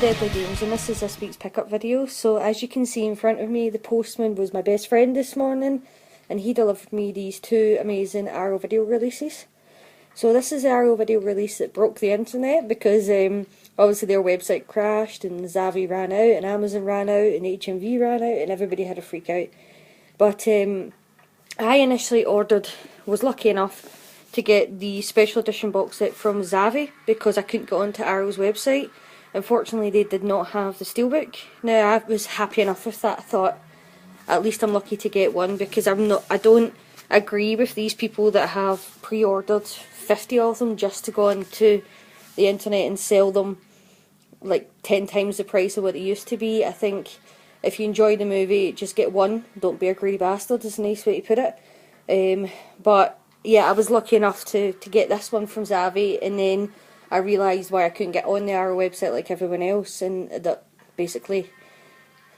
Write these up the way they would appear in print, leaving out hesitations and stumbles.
Deadly Games and this is this week's pickup video. So as you can see in front of me, the postman was my best friend this morning and he delivered me these two amazing Arrow video releases. So this is the Arrow video release that broke the internet because obviously their website crashed and Zavi ran out and Amazon ran out and HMV ran out and everybody had a freak out. But I initially was lucky enough to get the special edition box set from Zavi because I couldn't get onto Arrow's website. Unfortunately, they did not have the Steelbook. Now, I was happy enough with that. I thought, at least I'm lucky to get one because I don't agree with these people that have pre-ordered 50 of them just to go onto the internet and sell them like 10 times the price of what they used to be. I think if you enjoy the movie, just get one. Don't be a greedy bastard is a nice way to put it. But yeah, I was lucky enough to get this one from Zavi, and then I realised why I couldn't get on the Arrow website like everyone else, and that basically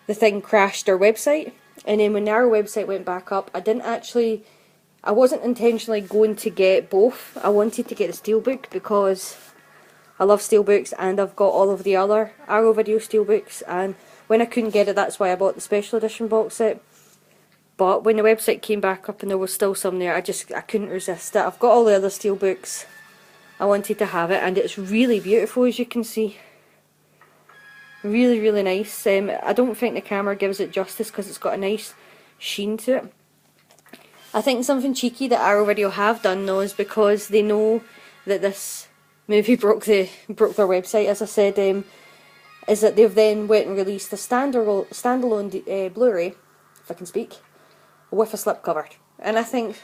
the thing crashed their website. And then when the Arrow website went back up, I wasn't intentionally going to get both. I wanted to get the Steelbook because I love Steelbooks and I've got all of the other Arrow video Steelbooks, and when I couldn't get it, that's why I bought the special edition box set. But when the website came back up and there was still some there, I couldn't resist it. I've got all the other Steelbooks. I wanted to have it, and it's really beautiful, as you can see. Really, really nice. I don't think the camera gives it justice because it's got a nice sheen to it. I think something cheeky that Arrow Video have done though is because they know that this movie broke their website, as I said, is that they've then went and released a standalone Blu-ray, if I can speak, with a slipcover. And I think,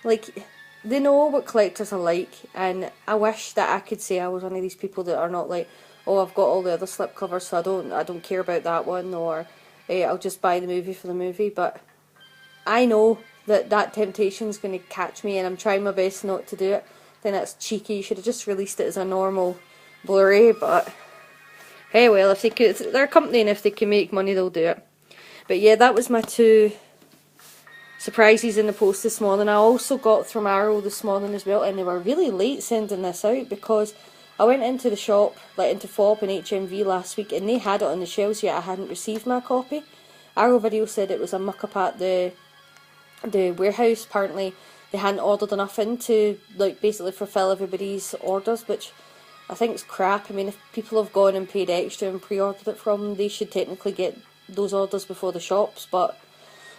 like, they know what collectors are like, and I wish that I could say I was one of these people that are not like, oh, I've got all the other slipcovers, so I don't care about that one, or I'll just buy the movie for the movie. But I know that temptation is going to catch me, and I'm trying my best not to do it. Then that's cheeky. You should have just released it as a normal Blu-ray. But hey, well, if they could, they're a company, and if they can make money, they'll do it. But yeah, that was my two surprises in the post this morning. I also got from Arrow this morning as well, and they were really late sending this out because I went into the shop, like into Fob and HMV last week, and they had it on the shelves yet I hadn't received my copy. Arrow Video said it was a muck up at the warehouse. Apparently they hadn't ordered enough in to like basically fulfill everybody's orders, which I think is crap. I mean, if people have gone and paid extra and pre-ordered it from them, they should technically get those orders before the shops. But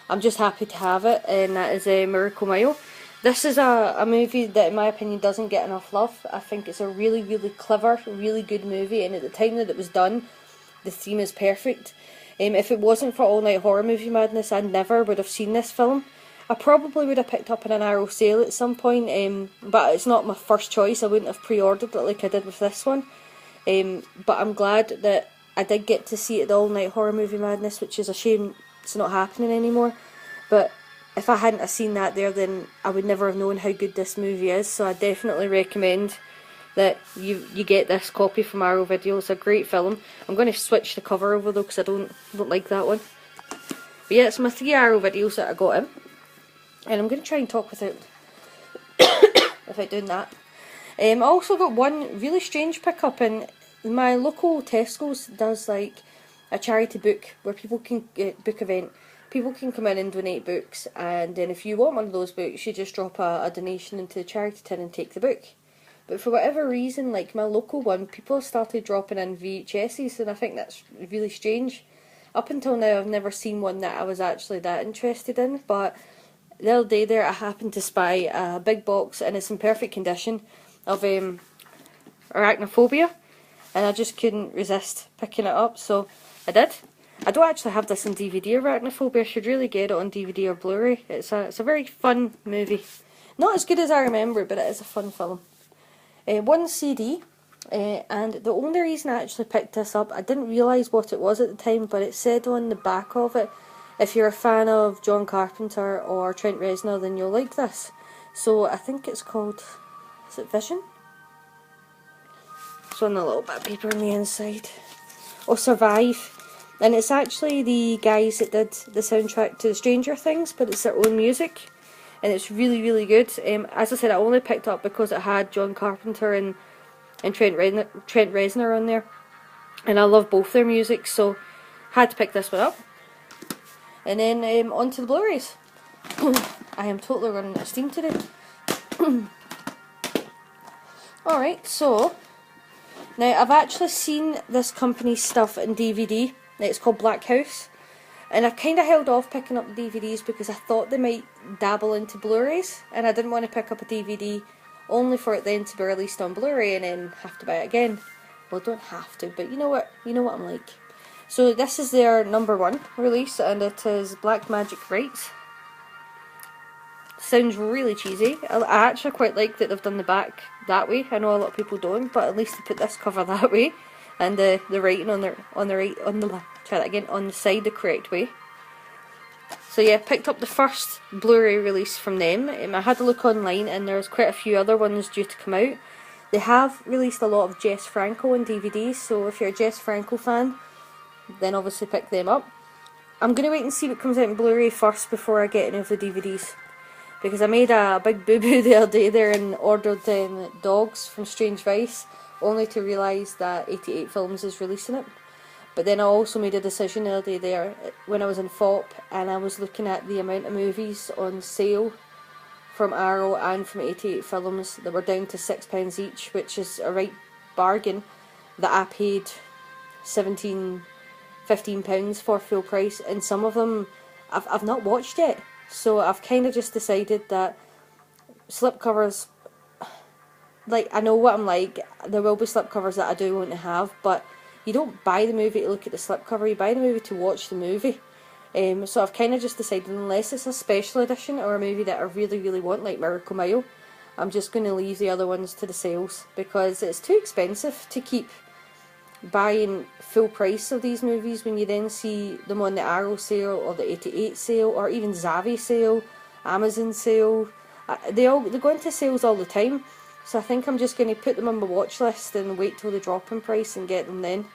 I'm just happy to have it, and that is a Miracle Mile. This is a movie that in my opinion doesn't get enough love. I think it's a really, really clever, really good movie, and at the time that it was done, the theme is perfect. If it wasn't for All Night Horror Movie Madness, I never would have seen this film. I probably would have picked up in an Arrow sale at some point, but it's not my first choice. I wouldn't have pre-ordered it like I did with this one. But I'm glad that I did get to see it at the All Night Horror Movie Madness, which is a shame it's not happening anymore. But if I hadn't have seen that there, then I would never have known how good this movie is. So I definitely recommend that you get this copy from Arrow Video. It's a great film. I'm going to switch the cover over though because I don't like that one. But yeah, it's my 3 Arrow videos that I got in, and I'm going to try and talk without without doing that. I also got one really strange pickup, and my local Tesco's does like a charity book where people can book event. People can come in and donate books, and then if you want one of those books, you just drop a donation into the charity tin and take the book. But for whatever reason, like my local one, people have started dropping in VHSs, and I think that's really strange. Up until now, I've never seen one that I was actually that interested in, but the other day there, I happened to spy a big box, and it's in perfect condition, of Arachnophobia, and I just couldn't resist picking it up, so I did. I don't actually have this in DVD, Arachnophobia. I should really get it on DVD or Blu-ray. It's a very fun movie. Not as good as I remember, but it is a fun film. One CD, and the only reason I actually picked this up, I didn't realise what it was at the time, but it said on the back of it, if you're a fan of John Carpenter or Trent Reznor, then you'll like this. So I think it's called, is it Vision? It's on a little bit of paper on the inside. Or Survive. And it's actually the guys that did the soundtrack to the Stranger Things, but it's their own music, and it's really, really good. As I said, I only picked up because it had John Carpenter and Trent Reznor on there. and I love both their music, so had to pick this one up. And then on to the Blu-rays. I am totally running out of steam today. Alright, so now I've actually seen this company's stuff in DVD. It's called Black House, and I kind of held off picking up the DVDs because I thought they might dabble into Blu-rays, and I didn't want to pick up a DVD only for it then to be released on Blu-ray and then have to buy it again. Well, don't have to, but you know what I'm like. So this is their #1 release, and it is Black Magic Rights. Sounds really cheesy. I actually quite like that they've done the back that way. I know a lot of people don't, but at least they put this cover that way, and the writing on the side the correct way. So yeah, picked up the first Blu-ray release from them. I had a look online, and there's quite a few other ones due to come out. They have released a lot of Jess Franco on DVDs, so if you're a Jess Franco fan, then obviously pick them up. I'm going to wait and see what comes out in Blu-ray first before I get any of the DVDs. Because I made a big boo-boo the other day there and ordered Dogs from Strange Vice, only to realise that 88 Films is releasing it. But then I also made a decision the other day there when I was in FOP, and I was looking at the amount of movies on sale from Arrow and from 88 Films that were down to £6 each, which is a right bargain, that I paid £15 for full price, and some of them I've not watched yet. So I've kind of just decided that slipcovers, like, I know what I'm like, there will be slipcovers that I do want to have, but you don't buy the movie to look at the slipcover, you buy the movie to watch the movie. So I've kind of just decided, unless it's a special edition or a movie that I really, really want, like Miracle Mile, I'm just going to leave the other ones to the sales, because it's too expensive to keep buying full price of these movies when you then see them on the Arrow sale or the 88 sale or even Zavi sale, Amazon sale. They go into sales all the time, so I think I'm just going to put them on my watch list and wait till they drop in price and get them then.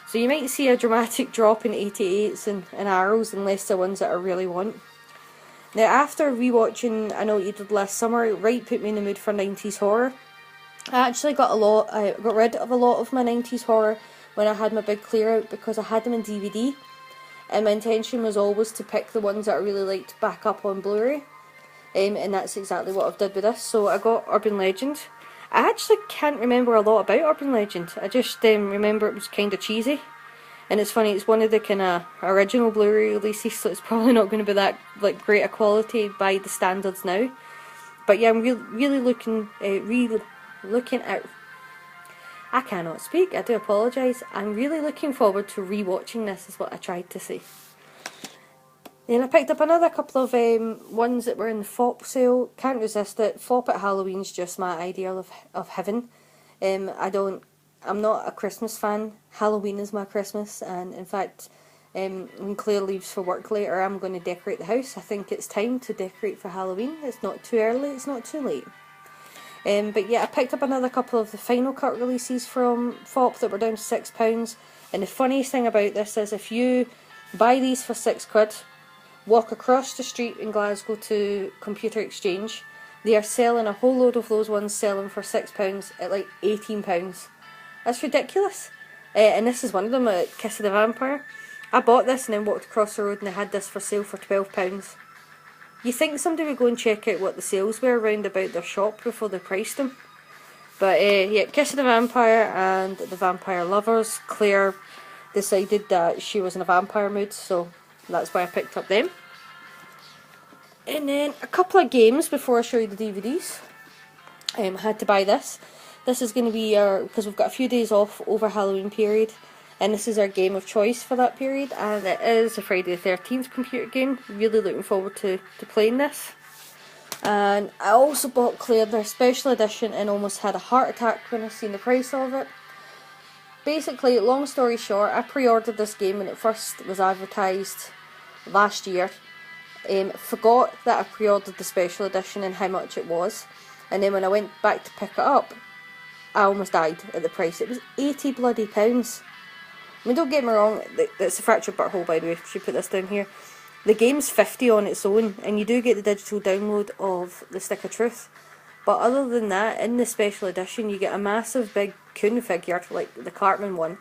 So you might see a dramatic drop in 88s and Arrows unless they're ones that I really want. Now, after rewatching I Know What You Did Last Summer, it right put me in the mood for 90s horror. I actually got rid of a lot of my 90s horror when I had my big clear out, because I had them in DVD, and my intention was always to pick the ones that I really liked back up on Blu-ray, and that's exactly what I've done with this. So I got Urban Legend. I actually can't remember a lot about Urban Legend. I just remember it was kind of cheesy, and it's funny, it's one of the kind of original Blu-ray releases, so it's probably not going to be that great a quality by the standards now. But yeah, I'm really looking at, I cannot speak, I do apologise. I'm really looking forward to rewatching this, is what I tried to say. Then I picked up another couple of ones that were in the FOP sale. Can't resist it. FOP at Halloween's just my ideal of heaven. I'm not a Christmas fan. Halloween is my Christmas, and in fact, when Claire leaves for work later, I'm going to decorate the house. I think it's time to decorate for Halloween. It's not too early, it's not too late. But yeah, I picked up another couple of the Final Cut releases from FOP that were down to £6. And the funniest thing about this is, if you buy these for £6, walk across the street in Glasgow to Computer Exchange, they are selling a whole load of those ones selling for £6 at like £18. That's ridiculous. And this is one of them at Kiss of the Vampire. I bought this and then walked across the road and they had this for sale for £12. You think somebody would go and check out what the sales were around about their shop before they priced them. But yeah, Kiss of the Vampire and the Vampire Lovers. Claire decided that she was in a vampire mood, so that's why I picked up them. And then a couple of games before I show you the DVDs. I had to buy this. This is going to be because we've got a few days off over Halloween period, and this is our game of choice for that period, and it is a Friday the 13th computer game. Really looking forward to playing this. And I also bought Claire their special edition and almost had a heart attack when I seen the price of it. Basically, long story short, I pre-ordered this game when it first was advertised last year. Forgot that I pre-ordered the special edition and how much it was, and then when I went back to pick it up, I almost died at the price. It was £80 bloody. I mean, don't get me wrong, it's a fractured butthole, by the way, if you put this down here. The game's £50 on its own, and you do get the digital download of the Stick of Truth. But other than that, in the special edition, you get a massive big Coon figure, like the Cartman one,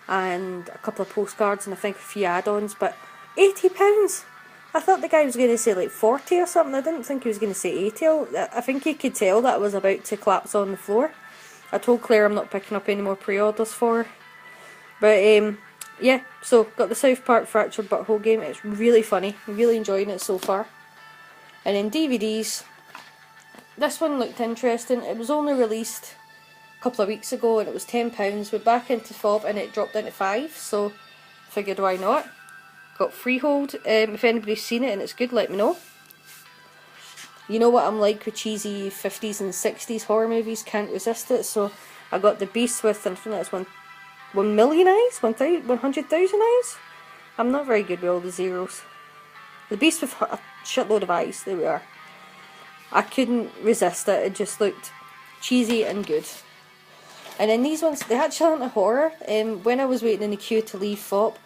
and a couple of postcards and I think a few add-ons, but £80? I thought the guy was going to say like 40 or something. I didn't think he was going to say 80. I think he could tell that I was about to collapse on the floor. I told Claire I'm not picking up any more pre-orders for her. But yeah, so got the South Park Fractured Butthole game. It's really funny. I'm really enjoying it so far. And then DVDs. This one looked interesting. It was only released a couple of weeks ago and it was £10. We're back into FOB and it dropped down to £5, so figured why not. Got Freehold. If anybody's seen it and it's good, let me know. You know what I'm like with cheesy 50s and 60s horror movies, can't resist it. So I got The Beast with, I think that's 1 million eyes? 100,000 eyes? I'm not very good with all the zeros. The Beast with a shitload of eyes, there we are. I couldn't resist it, it just looked cheesy and good. And then these ones, they actually aren't a horror. When I was waiting in the queue to leave FOP,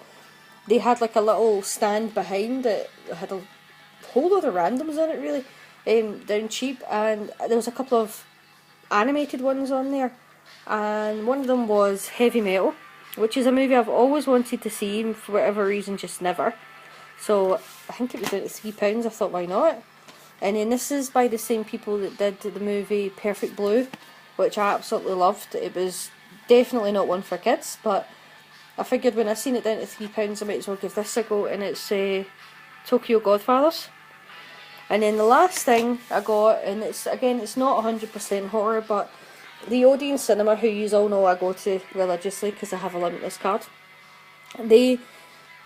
they had like a little stand behind it. It had a whole lot of randoms on it really, down cheap, and there was a couple of animated ones on there. And one of them was Heavy Metal, which is a movie I've always wanted to see and for whatever reason just never. So I think it was at £3, I thought why not. And then this is by the same people that did the movie Perfect Blue, which I absolutely loved. It was definitely not one for kids, but I figured when I seen it down to £3 I might as well give this a go, and it's Tokyo Godfathers. And then the last thing I got, and it's again it's not 100% horror, but the Odeon Cinema, who you all know I go to religiously because I have a Limitless card, they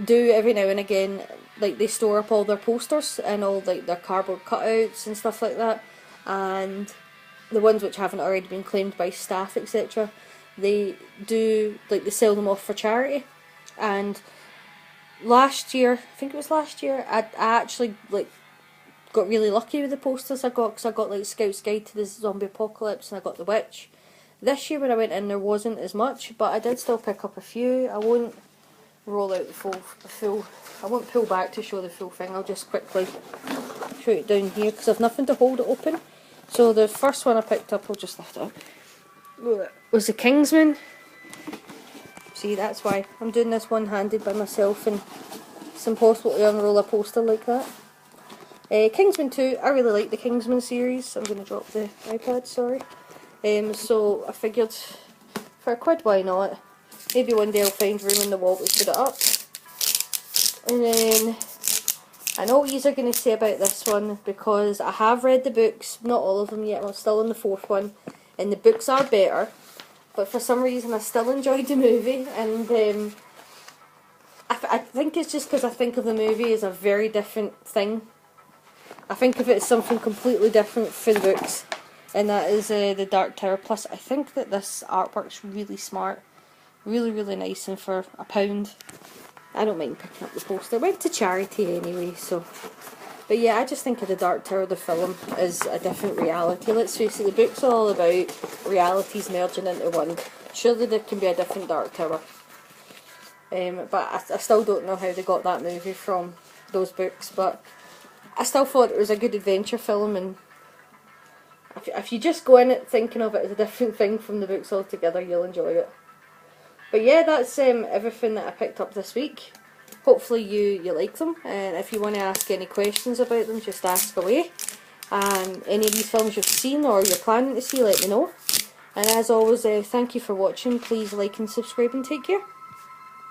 do every now and again, like they store up all their posters and all like their cardboard cutouts and stuff like that, and the ones which haven't already been claimed by staff, etc. They do, like, they sell them off for charity. And last year, I think it was last year, I actually like got really lucky with the posters I got, because I got like Scout's Guide to the Zombie Apocalypse and I got The Witch. This year when I went in there wasn't as much, but I did still pick up a few. I won't roll out the full I won't pull back to show the full thing. I'll just quickly show it down here because I've nothing to hold it open. So the first one I picked up, I'll just lift it up, was the Kingsman. See, that's why I'm doing this one-handed by myself, and it's impossible to unroll a poster like that. Kingsman 2, I really like the Kingsman series. I'm going to drop the iPad, sorry. So I figured for £1, why not? Maybe one day I'll find room in the wall to put it up. And then I know what you are going to say about this one, because I have read the books, not all of them yet, I'm still on the 4th one, and the books are better, but for some reason I still enjoyed the movie, and I think it's just because I think of the movie as a very different thing. I think of it as something completely different for the books, and that is the Dark Tower. Plus I think that this artwork's really smart, really nice, and for £1 I don't mind picking up the poster. It went to charity anyway, so. But yeah, I just think of the Dark Tower, the film, as a different reality. Let's face it, the book's all about realities merging into one. Surely there can be a different Dark Tower. But I still don't know how they got that movie from those books, but I still thought it was a good adventure film, and if you just go in it thinking of it as a different thing from the books altogether, you'll enjoy it. But yeah, that's everything that I picked up this week. Hopefully you like them, and if you want to ask any questions about them, just ask away. Any of these films you've seen or you're planning to see, let me know. And as always, thank you for watching. Please like and subscribe and take care.